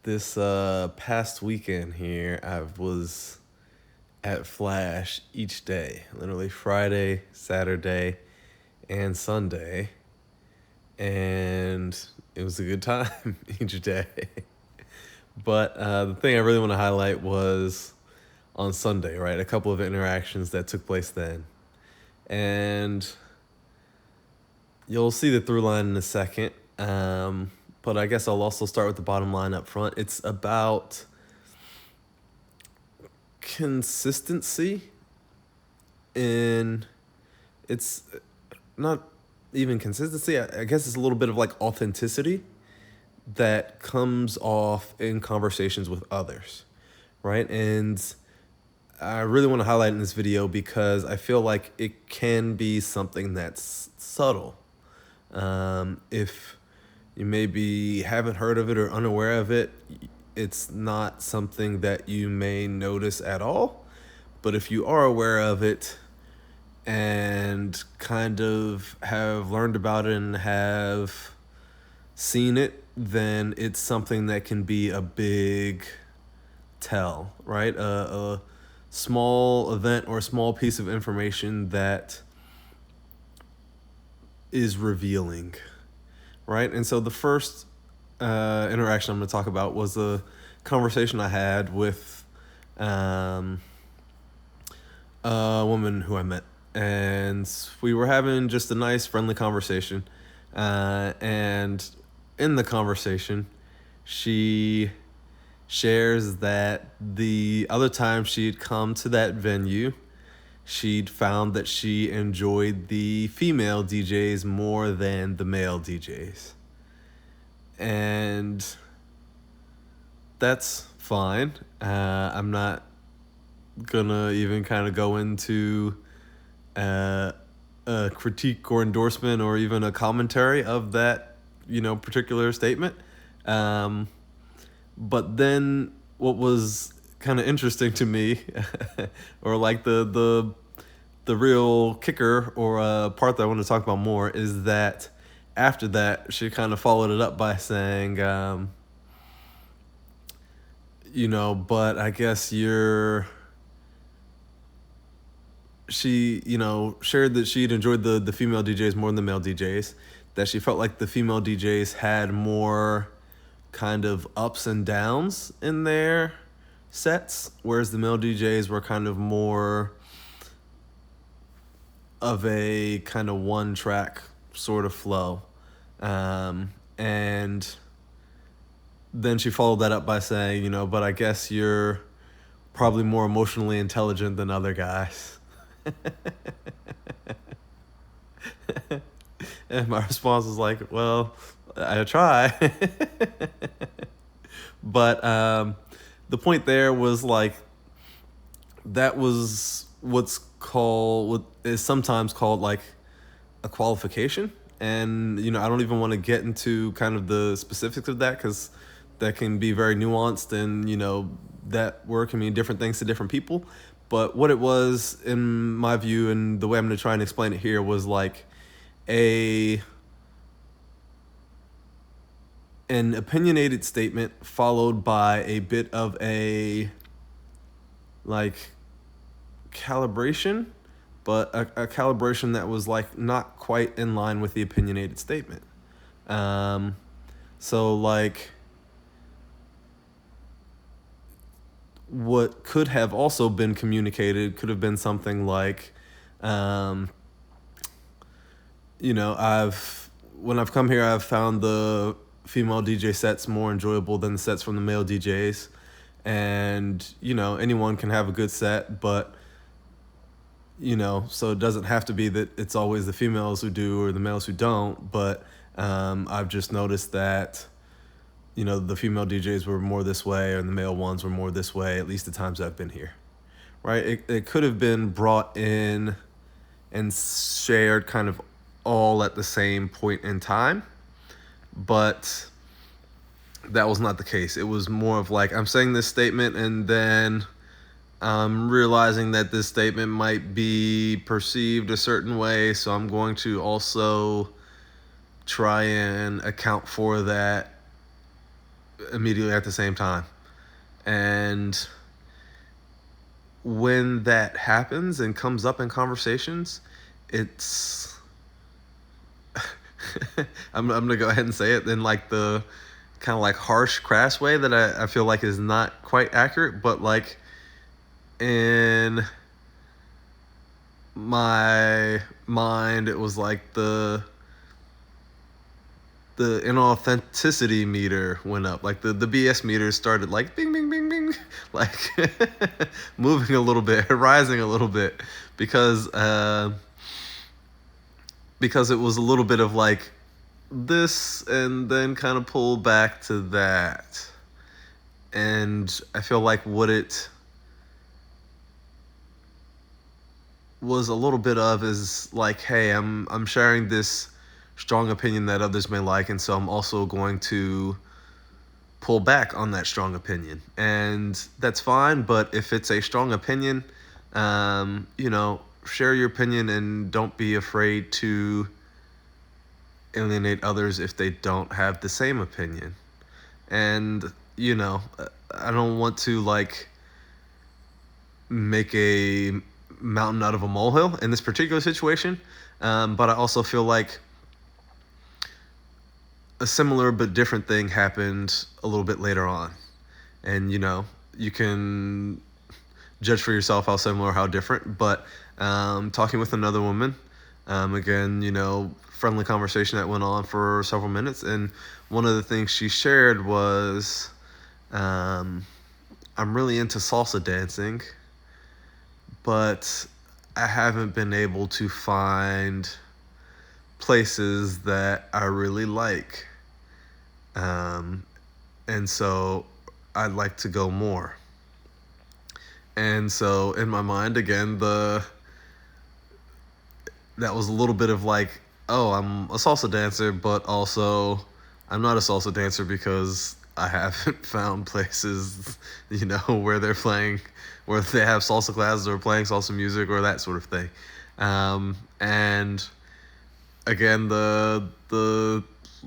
This past weekend here, I was at Flash each day, literally Friday, Saturday, and Sunday, and it was a good time each day. But the thing I really want to highlight was on Sunday, right? A couple of interactions that took place then. And you'll see the through line in a second. But I guess I'll also start with the bottom line up front. It's about consistency in it's not even consistency. I guess it's a little bit of like authenticity that comes off in conversations with others, right? And I really want to highlight in this video because I feel like it can be something that's subtle. If you maybe haven't heard of it or unaware of it, it's not something that you may notice at all. But if you are aware of it and kind of have learned about it and have seen it, then it's something that can be a big tell, right? A small event or a small piece of information that is revealing, right? And so the first interaction I'm going to talk about was a conversation I had with a woman who I met. And we were having just a nice, friendly conversation. And in the conversation, she shares that the other time she'd come to that venue, she'd found that she enjoyed the female DJs more than the male DJs. And that's fine. I'm not gonna even kind of go into a critique or endorsement or even a commentary of that, particular statement. But then what was kind of interesting to me, or like the real kicker or part that I want to talk about more, is that after that she kind of followed it up by saying, but I guess she shared that she'd enjoyed the female DJs more than the male DJs, that she felt like the female DJs had more kind of ups and downs in their sets, whereas the male DJs were kind of more of a kind of one track sort of flow. And then she followed that up by saying, but I guess you're probably more emotionally intelligent than other guys. And my response was like, well, I try. But the point there was like, that was what is sometimes called like a qualification. And, I don't even want to get into kind of the specifics of that, because that can be very nuanced, and, that word can mean different things to different people. But what it was, in my view, and the way I'm going to try and explain it here, was like an opinionated statement followed by a bit of a like calibration, but a calibration that was like not quite in line with the opinionated statement. So like what could have also been communicated could have been something like, when I've come here, I've found the female DJ sets more enjoyable than the sets from the male DJs. And, anyone can have a good set, but, so it doesn't have to be that it's always the females who do or the males who don't. But I've just noticed that, the female DJs were more this way and the male ones were more this way, at least the times I've been here, right? It could have been brought in and shared kind of all at the same point in time, but that was not the case. It was more of like, I'm saying this statement and then I'm realizing that this statement might be perceived a certain way, so I'm going to also try and account for that immediately at the same time. And when that happens and comes up in conversations, it's I'm gonna go ahead and say it in like the kind of like harsh, crass way that I feel like is not quite accurate, but like in my mind, it was like the inauthenticity meter went up. Like the BS meter started like bing, bing, bing, bing, like moving a little bit, rising a little bit, because it was a little bit of like this and then kind of pull back to that. And I feel like what it was a little bit of is like, hey, I'm sharing this strong opinion that others may like, and so I'm also going to pull back on that strong opinion, and that's fine. But if it's a strong opinion, share your opinion and don't be afraid to alienate others if they don't have the same opinion. And I don't want to like make a mountain out of a molehill in this particular situation, but I also feel like a similar but different thing happened a little bit later on. And you can judge for yourself how similar, how different. But talking with another woman, again, friendly conversation that went on for several minutes, and one of the things she shared was, I'm really into salsa dancing, but I haven't been able to find places that I really like. Um, and so I'd like to go more. And so in my mind, again, that was a little bit of like, oh, I'm a salsa dancer, but also I'm not a salsa dancer because I haven't found places, where where they have salsa classes or playing salsa music or that sort of thing. And again, the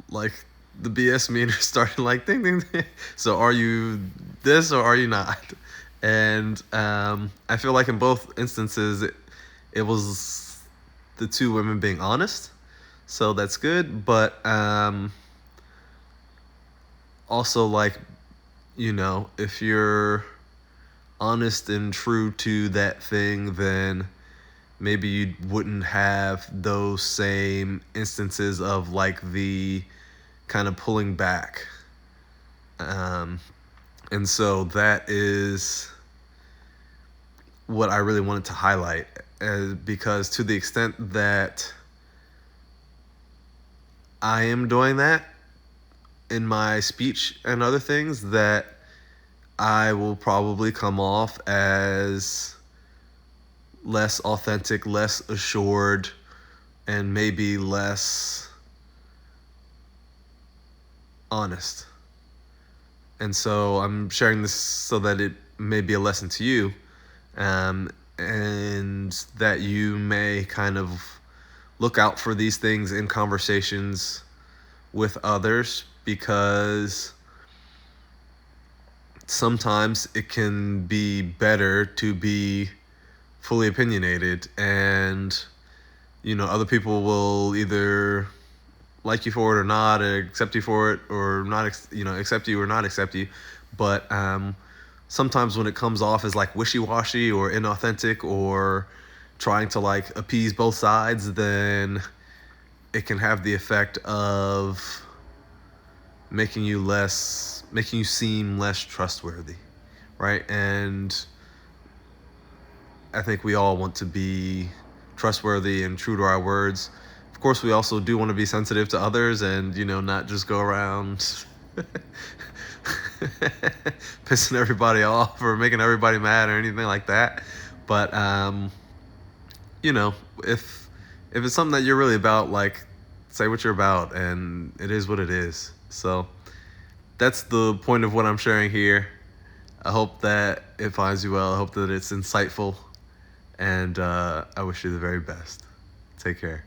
like the BS meter started like ding ding ding. So are you this or are you not? And I feel like in both instances, it was the two women being honest, so that's good. But also like, if you're honest and true to that thing, then maybe you wouldn't have those same instances of like the kind of pulling back. Um, and so that is what I really wanted to highlight, because to the extent that I am doing that in my speech and other things, that I will probably come off as less authentic, less assured, and maybe less honest. And so I'm sharing this so that it may be a lesson to you, and that you may kind of look out for these things in conversations with others, because sometimes it can be better to be fully opinionated, and other people will either like you for it or not, or accept you for it or not, accept you or not accept you. But sometimes when it comes off as like wishy-washy or inauthentic or trying to like appease both sides, then it can have the effect of making you seem less trustworthy, right? And I think we all want to be trustworthy and true to our words. Of course, we also do want to be sensitive to others and, not just go around pissing everybody off or making everybody mad or anything like that. But, you know, if it's something that you're really about, like, say what you're about, and it is what it is. So that's the point of what I'm sharing here. I hope that it finds you well. I hope that it's insightful. And I wish you the very best. Take care.